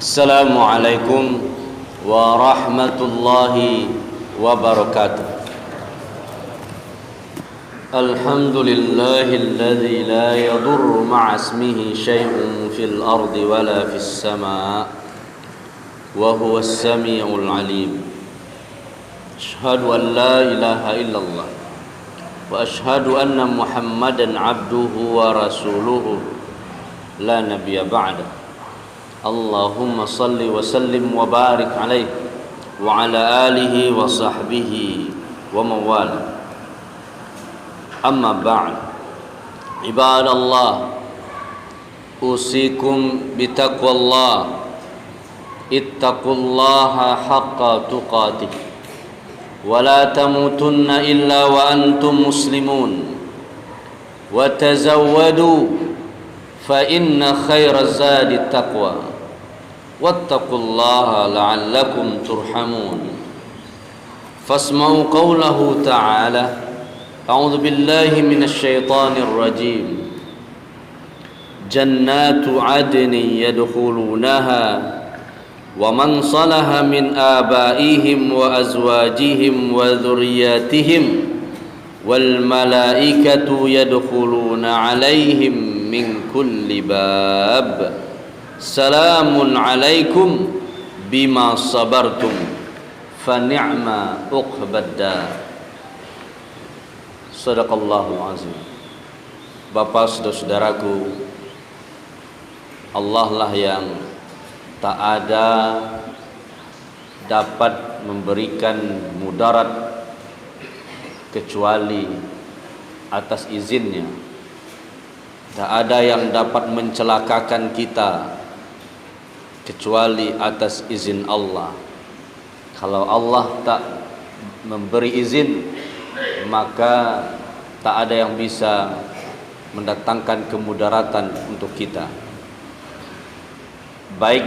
Assalamualaikum warahmatullahi wabarakatuh. Alhamdulillahilladzi la yadurru ma'a ismihi syai'un fil ardi wala fis sama' wa huwas sami'ul 'alim. Asyhadu an la ilaha illallah wa asyhadu anna Muhammadan 'abduhu wa rasuluhu la nabiyya ba'da. Allahumma salli wa sallim wa barik alaihi wa ala alihi wa sahbihi wa mawala. Amma ba'd. Ibadallah, usikum bitaqwallah. Ittaqullaha haqqa tuqatih wa la tamutunna illa wa antum muslimun. Wa tazawwadu fa inna khairaz zadi taqwa. Wattaqullaha la'allakum turhamun. Fasma'u qawlahu ta'ala. A'udzu billahi minasy syaithanir rajim. Jannatu 'adnin yadkhulunaha wa man salaha min abaihim wa azwajihim wa dhurriyyatihim wal malaikatu yadkhuluna 'alaihim min kulli bab. Salamun alaikum bima sabartum fa ni'ma uqbad dar. Shadaqallahul azim. Bapak, saudara-saudaraku, Allah lah yang tak ada dapat memberikan mudarat kecuali atas izinnya. Tak ada yang dapat mencelakakan kita kecuali atas izin Allah. Kalau Allah tak memberi izin, maka tak ada yang bisa mendatangkan kemudaratan untuk kita. Baik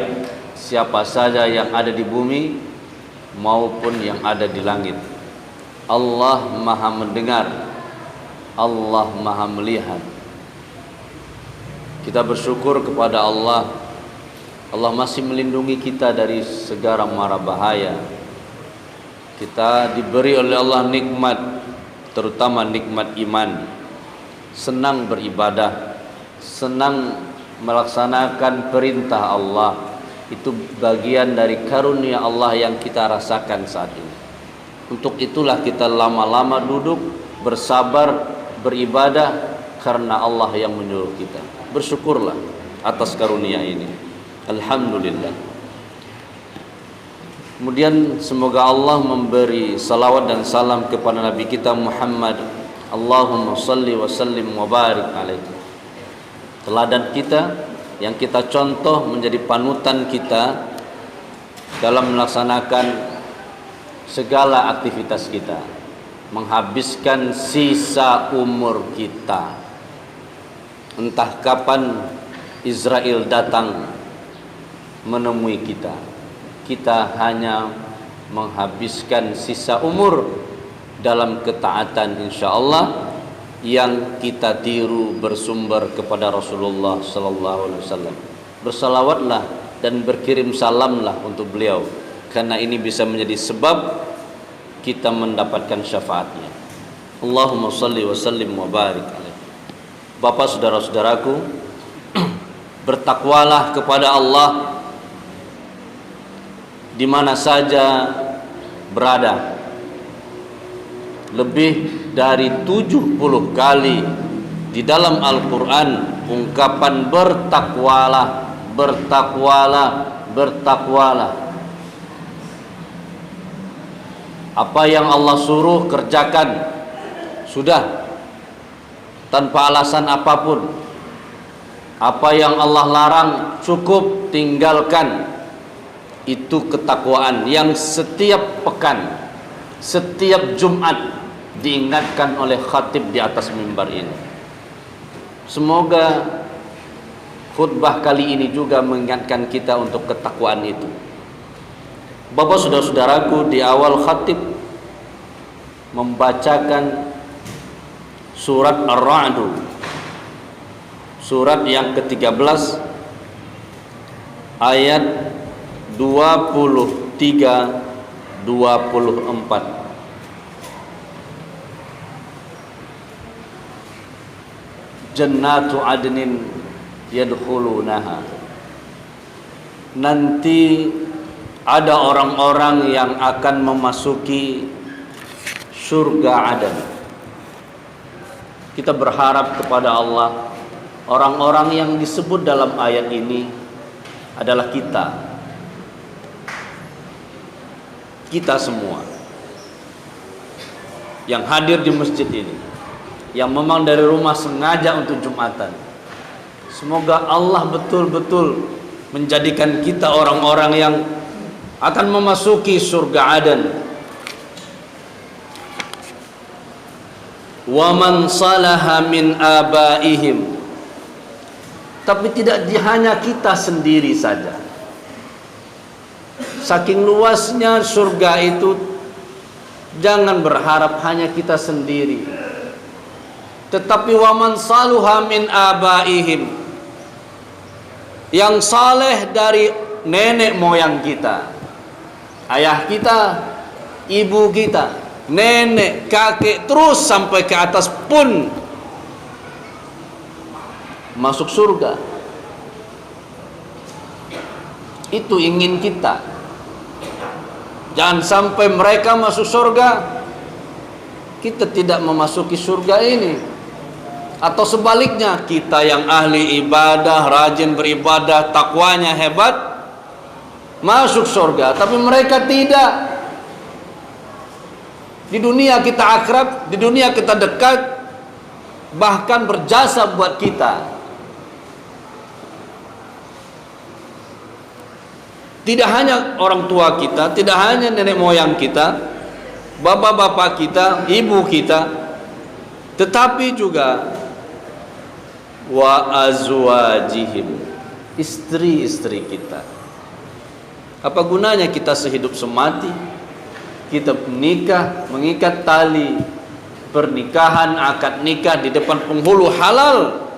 siapa saja yang ada di bumi maupun yang ada di langit. Allah Maha mendengar, Allah Maha melihat. Kita bersyukur kepada Allah. Allah masih melindungi kita dari segala mara bahaya. Kita diberi oleh Allah nikmat, terutama nikmat iman. Senang beribadah, senang melaksanakan perintah Allah. Itu bagian dari karunia Allah yang kita rasakan saat ini. Untuk itulah kita lama-lama duduk, bersabar, beribadah karena Allah yang menyuruh kita. Bersyukurlah atas karunia ini. Alhamdulillah. Kemudian semoga Allah memberi salawat dan salam kepada Nabi kita Muhammad. Allahumma salli wa sallim wa barik alaihi. Teladan kita yang kita contoh menjadi panutan kita dalam melaksanakan segala aktivitas kita, menghabiskan sisa umur kita. Entah kapan Israel datang menemui kita, kita hanya menghabiskan sisa umur dalam ketaatan insyaallah yang kita tiru bersumber kepada Rasulullah sallallahu alaihi wasallam. Bersalawatlah dan berkirim salamlah untuk beliau, karena ini bisa menjadi sebab kita mendapatkan syafaatnya. Allahumma salli wa sallim wa barik alaihi. Bapak, saudara-saudaraku, bertakwalah kepada Allah di mana saja berada. Lebih dari 70 kali di dalam Al-Quran ungkapan bertakwalah, bertakwalah, bertakwalah. Apa yang Allah suruh kerjakan, sudah, tanpa alasan apapun. Apa yang Allah larang cukup tinggalkan. Itu ketakwaan yang setiap pekan, setiap Jumat diingatkan oleh khatib di atas mimbar ini. Semoga khutbah kali ini juga mengingatkan kita untuk ketakwaan itu. Bapak, saudara-saudaraku, di awal khatib membacakan surat Ar-Ra'd, surat yang ke-13 ayat 23, 24. Jannatu adnin yadkhulunaha. Nanti ada orang-orang yang akan memasuki surga Aden. Kita berharap kepada Allah, orang-orang yang disebut dalam ayat ini adalah kita semua yang hadir di masjid ini, yang memang dari rumah sengaja untuk Jumatan. Semoga Allah betul-betul menjadikan kita orang-orang yang akan memasuki surga Aden. Wa man salaha min abaihim. Tapi tidak hanya kita sendiri saja. Saking luasnya surga itu, jangan berharap hanya kita sendiri. Tetapi wa man saluha min abaihim, yang saleh dari nenek moyang kita, ayah kita, ibu kita, nenek, kakek, terus sampai ke atas pun masuk surga. Itu ingin kita. Jangan sampai mereka masuk surga, kita tidak memasuki surga ini. Atau sebaliknya, kita yang ahli ibadah, rajin beribadah, takwanya hebat, masuk surga, tapi mereka tidak. Di dunia kita akrab, di dunia kita dekat, bahkan berjasa buat kita. Tidak hanya orang tua kita, tidak hanya nenek moyang kita, bapak-bapak kita, ibu kita, tetapi juga wa azwajihim, istri-istri kita. Apa gunanya kita sehidup semati, kita menikah, mengikat tali pernikahan, akad nikah di depan penghulu halal,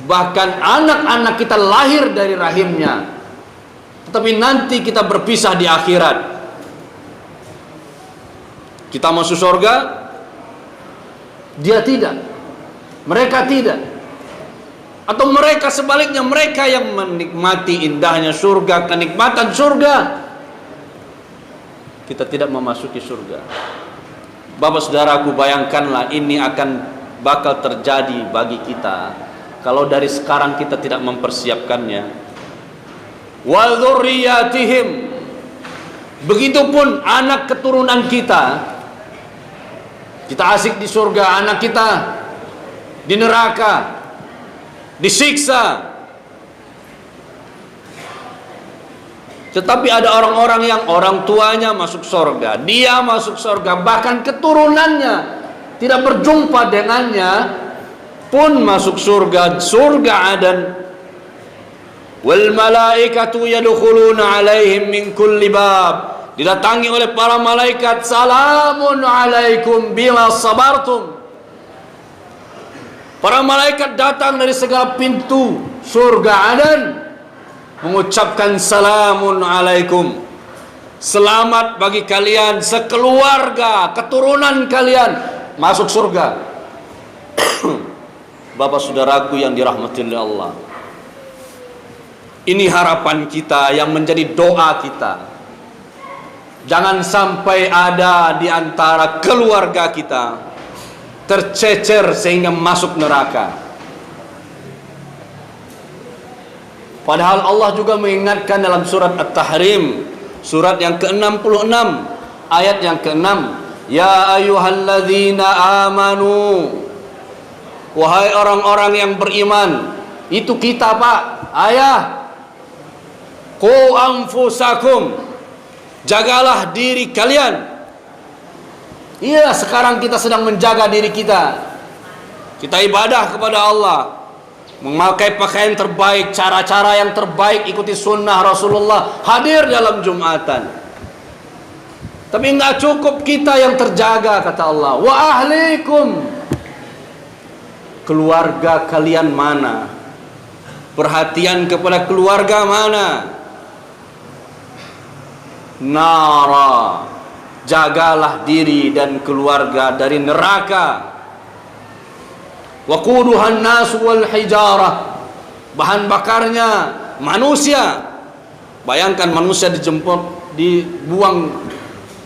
bahkan anak-anak kita lahir dari rahimnya, tetapi nanti kita berpisah di akhirat. Kita masuk surga, dia tidak, mereka tidak. Atau mereka sebaliknya, mereka yang menikmati indahnya surga, kenikmatan surga, kita tidak memasuki surga. Bapak saudaraku, bayangkanlah ini akan bakal terjadi bagi kita kalau dari sekarang kita tidak mempersiapkannya. Wa dzurriyyatihim, begitupun anak keturunan kita. Kita asik di surga, anak kita di neraka, disiksa. Tetapi ada orang-orang yang orang tuanya masuk surga, dia masuk surga, bahkan keturunannya tidak berjumpa dengannya pun masuk surga, surga Aden. Wal malaikatu yadkhuluna alaihim min kulli bab, didatangi oleh para malaikat, salamun alaikum bima sabartum. Para malaikat datang dari segala pintu surga Aden mengucapkan salamun alaikum, selamat bagi kalian sekeluarga, keturunan kalian masuk surga. Bapak saudaraku yang dirahmati oleh Allah, ini harapan kita yang menjadi doa kita. Jangan sampai ada di antara keluarga kita tercecer sehingga masuk neraka. Padahal Allah juga mengingatkan dalam surat At-Tahrim, surat yang ke-66, ayat yang ke-6, ya ayyuhalladzina amanu, wahai orang-orang yang beriman. Itu kita, Pak, ayah. Qu anfusakum, jagalah diri kalian. Iya, sekarang kita sedang menjaga diri kita. Kita ibadah kepada Allah, memakai pakaian terbaik, cara-cara yang terbaik, ikuti sunnah Rasulullah, hadir dalam Jumatan. Tapi enggak cukup kita yang terjaga, kata Allah. Wa ahlikum, keluarga kalian mana? Perhatian kepada keluarga mana? nara, jagalah diri dan keluarga dari neraka. Waquduhan nas wal hijarah, bahan bakarnya manusia. Bayangkan manusia dibuang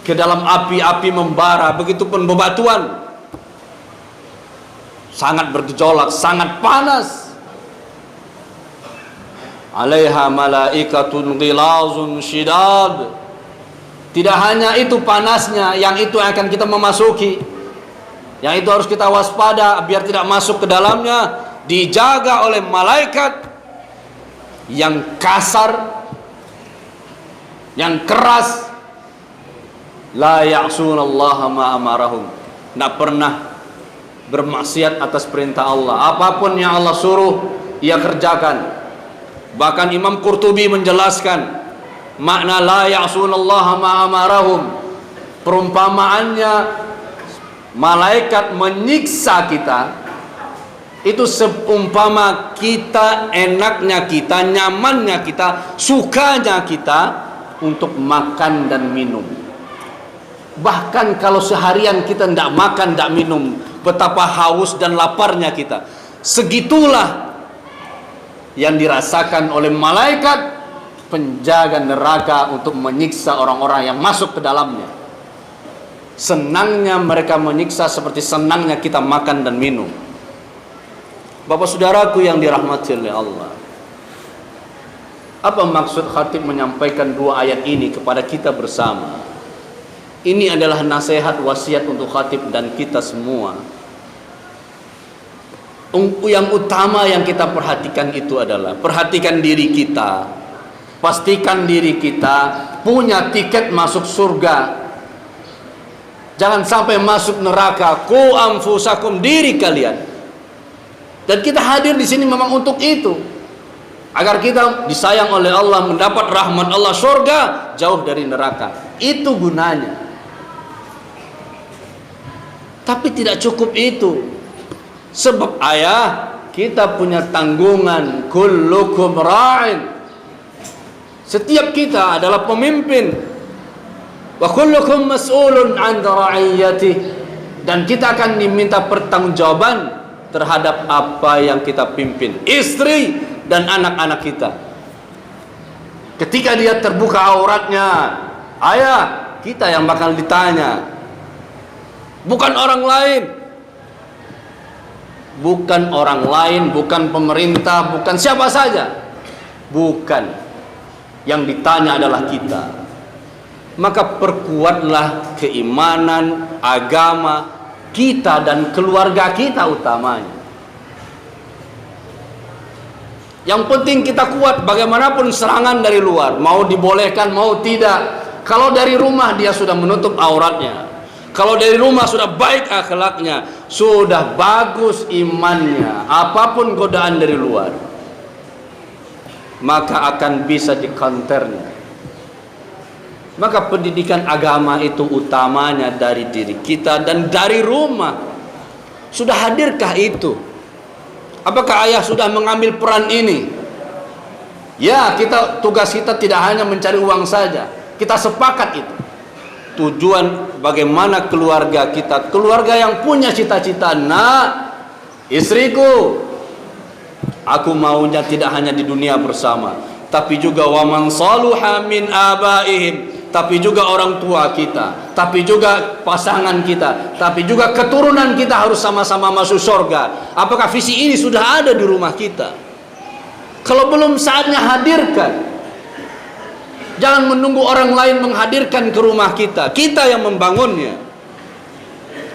ke dalam api membara, begitupun bebatuan. Sangat bergejolak, sangat panas. Alaiha malaikatun ghilazun syidad. Tidak hanya itu panasnya, yang itu akan kita memasuki, yang itu harus kita waspada biar tidak masuk ke dalamnya. Dijaga oleh malaikat yang kasar, yang keras. La ya'sunallaha ma amarahum, tidak pernah bermaksiat atas perintah Allah. Apapun yang Allah suruh, ia kerjakan. Bahkan Imam Qurtubi menjelaskan makna la ya'sunallaha ma amarahum, perumpamaannya malaikat menyiksa kita itu seumpama kita, enaknya kita, nyamannya kita, sukanya kita untuk makan dan minum. Bahkan kalau seharian kita tidak makan, tidak minum, betapa haus dan laparnya kita. Segitulah yang dirasakan oleh malaikat penjaga neraka untuk menyiksa orang-orang yang masuk ke dalamnya. Senangnya mereka menyiksa seperti senangnya kita makan dan minum. Bapak saudaraku yang dirahmati oleh Allah, apa maksud khatib menyampaikan dua ayat ini kepada kita bersama? Ini adalah nasihat wasiat untuk khatib dan kita semua. Yang utama yang kita perhatikan itu adalah perhatikan diri kita. Pastikan diri kita punya tiket masuk surga. Jangan sampai masuk neraka. Qu anfusakum, diri kalian. Dan kita hadir di sini memang untuk itu, agar kita disayang oleh Allah, mendapat rahmat Allah, surga, jauh dari neraka. Itu gunanya. Tapi tidak cukup itu. Sebab kita punya tanggungan. Kullukum ra'in. Setiap kita adalah pemimpin. Wa kullukum mas'ulun 'an ra'iyatih. Dan kita akan diminta pertanggungjawaban terhadap apa yang kita pimpin, istri dan anak-anak kita. Ketika dia terbuka auratnya, kita yang bakal ditanya, bukan orang lain. Bukan orang lain, bukan pemerintah, bukan siapa saja. Bukan. Yang ditanya adalah kita. Maka perkuatlah keimanan, agama kita dan keluarga kita utamanya. Yang penting kita kuat bagaimanapun serangan dari luar, mau dibolehkan mau tidak. Kalau dari rumah dia sudah menutup auratnya, kalau dari rumah sudah baik akhlaknya, sudah bagus imannya, apapun godaan dari luar, maka akan bisa dikonternya. Maka pendidikan agama itu utamanya dari diri kita dan dari rumah. Sudah hadirkah itu? Apakah ayah sudah mengambil peran ini? Ya, tugas kita tidak hanya mencari uang saja. Kita sepakat itu. Tujuan bagaimana keluarga kita, keluarga yang punya cita-cita, nak, istriku, aku maunya tidak hanya di dunia bersama, tapi juga waman saluha min abaihim, tapi juga orang tua kita, tapi juga pasangan kita, tapi juga keturunan kita harus sama-sama masuk surga. Apakah visi ini sudah ada di rumah kita? Kalau belum, saatnya hadirkan. Jangan menunggu orang lain menghadirkan ke rumah kita, kita yang membangunnya.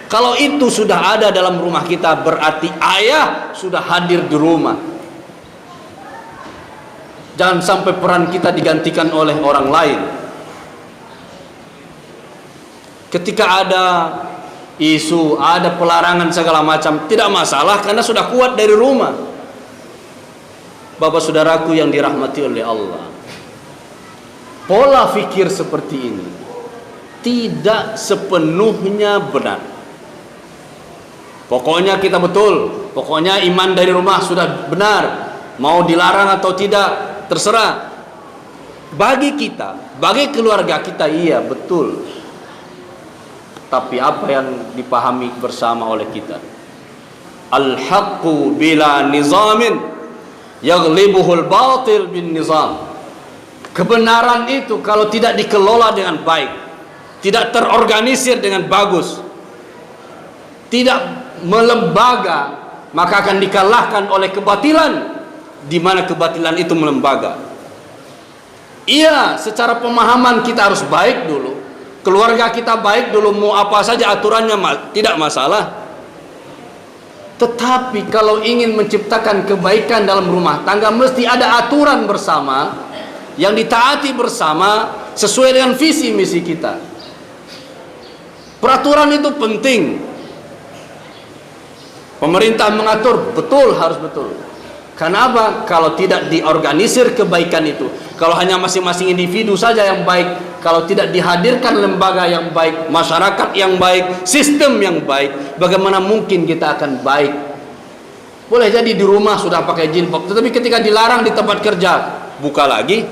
Kalau itu sudah ada dalam rumah kita, berarti ayah sudah hadir di rumah. Jangan sampai peran kita digantikan oleh orang lain. Ketika ada isu, ada pelarangan segala macam, tidak masalah karena sudah kuat dari rumah. Bapak saudaraku yang dirahmati oleh Allah, pola fikir seperti ini tidak sepenuhnya benar. Pokoknya kita betul, pokoknya iman dari rumah sudah benar, mau dilarang atau tidak terserah. Bagi kita, bagi keluarga kita, iya betul. Tapi apa yang dipahami bersama oleh kita? Al-haqqu bila nizamin yaghlibuhul batil bin nizam. Kebenaran itu kalau tidak dikelola dengan baik, tidak terorganisir dengan bagus, tidak melembaga, maka akan dikalahkan oleh kebatilan, di mana kebatilan itu melembaga. Iya, secara pemahaman kita harus baik dulu, keluarga kita baik dulu, mau apa saja aturannya tidak masalah. Tetapi kalau ingin menciptakan kebaikan dalam rumah tangga, mesti ada aturan bersama yang ditaati bersama sesuai dengan visi misi kita. Peraturan itu penting. Pemerintah mengatur, betul, harus betul. Karena apa? Kalau tidak diorganisir kebaikan itu, kalau hanya masing-masing individu saja yang baik, kalau tidak dihadirkan lembaga yang baik, masyarakat yang baik, sistem yang baik, bagaimana mungkin kita akan baik? Boleh jadi di rumah sudah pakai jilbab, tetapi ketika dilarang di tempat kerja, buka lagi.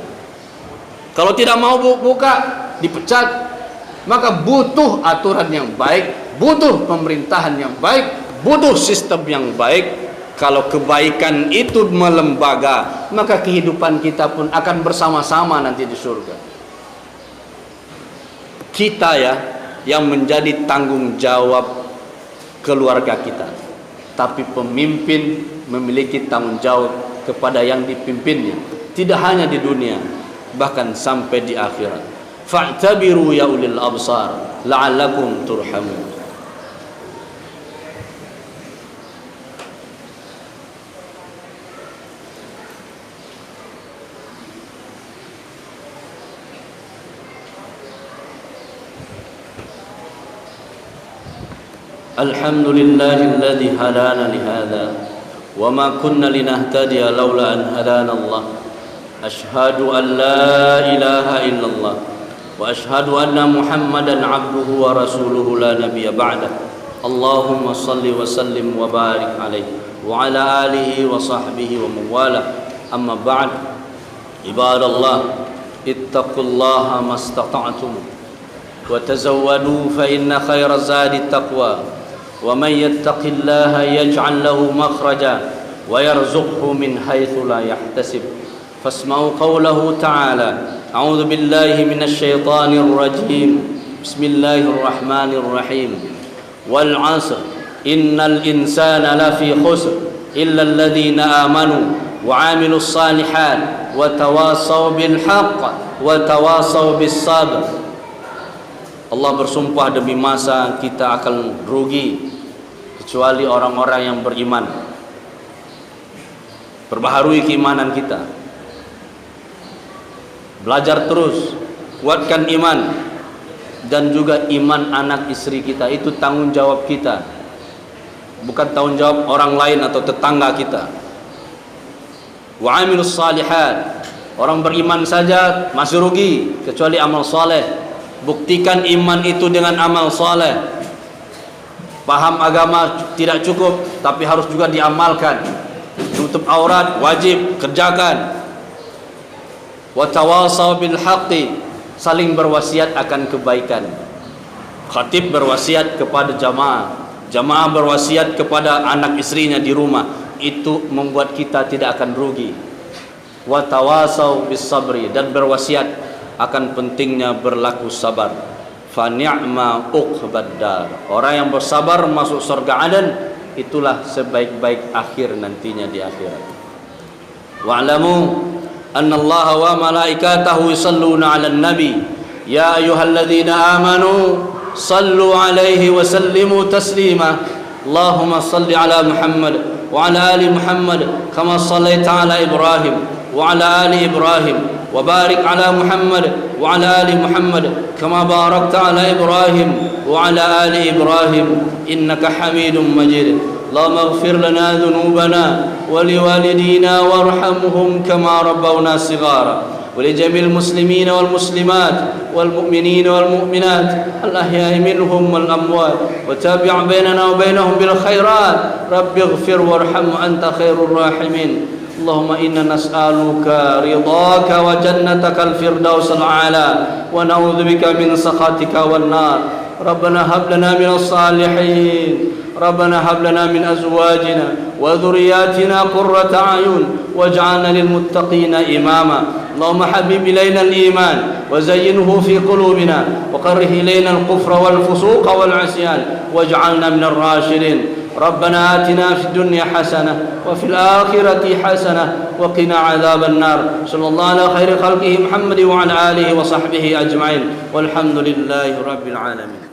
Kalau tidak mau buka, dipecat. Maka butuh aturan yang baik, butuh pemerintahan yang baik, butuh sistem yang baik. Kalau kebaikan itu melembaga, maka kehidupan kita pun akan bersama-sama nanti di surga. Kita ya yang menjadi tanggung jawab keluarga kita, tapi pemimpin memiliki tanggung jawab kepada yang dipimpinnya, tidak hanya di dunia, bahkan sampai di akhirat. Fa'tabiru ya ulil absar la'allakum turhamun. الحمد لله الذي هدانا لهذا وما كنا لنهتدي لولا أن هدانا الله أشهد أن لا إله إلا الله وأشهد أن محمدا عبده ورسوله لا نبي بعده اللهم صل وسلم وبارك عليه وعلى آله وصحبه ومن والاه أما بعد عباد الله اتقوا الله ما استطعتم وتزودوا فإن خير الزاد التقوى ومن يتق الله يجعل له مخرجا ويرزقه من حيث لا يحتسب فاسمعوا قوله تعالى أعوذ بالله من الشيطان الرجيم بسم الله الرحمن الرحيم والعصر إن الإنسان لفي خسر إلا الذين آمنوا وعملوا الصالحات وتواصوا بالحق وتواصوا بالصبر. Allah bersumpah demi masa kita akan rugi kecuali orang-orang yang beriman. Perbaharui keimanan kita, belajar terus, kuatkan iman, dan juga iman anak istri kita. Itu tanggung jawab kita, bukan tanggung jawab orang lain atau tetangga kita. Wa amilus salihat, orang beriman saja masih rugi kecuali amal saleh. Buktikan iman itu dengan amal saleh. Paham agama tidak cukup, tapi harus juga diamalkan. Tutup aurat wajib, kerjakan. Wa tawasaw bil haqqi, saling berwasiat akan kebaikan. Khatib berwasiat kepada jamaah, jamaah berwasiat kepada anak istrinya di rumah. Itu membuat kita tidak akan rugi. Wa tawasaw bis sabri, dan berwasiat akan pentingnya berlaku sabar. Fa ni'ma uqbad dar, orang yang bersabar masuk surga Aden, itulah sebaik-baik akhir nantinya di akhirat. Wa'lamu anna Allah wa malaikatahu yusalluna 'alan nabi ya ayyuhalladzina amanu sallu 'alaihi wa sallimu taslima. Allahumma salli 'ala Muhammad wa 'ala ali Muhammad kama shallaita 'ala Ibrahim wa 'ala ali Ibrahim وبارك على محمد وعلى آل محمد كما باركت على إبراهيم وعلى آل إبراهيم إنك حميد مجيد اللهم اغفر لنا ذنوبنا ولوالدينا وارحمهم كما ربونا صغارا ولجميع المسلمين والمسلمات والمؤمنين والمؤمنات الأحياء منهم والأموات وتابع بيننا وبينهم بالخيرات رب اغفر وارحم أنت خير الراحمين اللهم إنا نسألك رضاك وجنتك الفردوس الأعلى ونعوذ بك من سخطك والنار. ربنا هب لنا من الصالحين، ربنا هب لنا من أزواجنا وذرياتنا قرة أعين واجعلنا للمتقين إماما. اللهم حبب إلينا الإيمان وزينه في قلوبنا وكره إلينا الكفر والفسوق والعصيان واجعلنا من الراشدين. ربنا آتنا في الدنيا حسنة وفي الآخرة حسنة وقنا عذاب النار. صلى الله على خير خلقه محمد وعلى آله وصحبه أجمعين والحمد لله رب العالمين.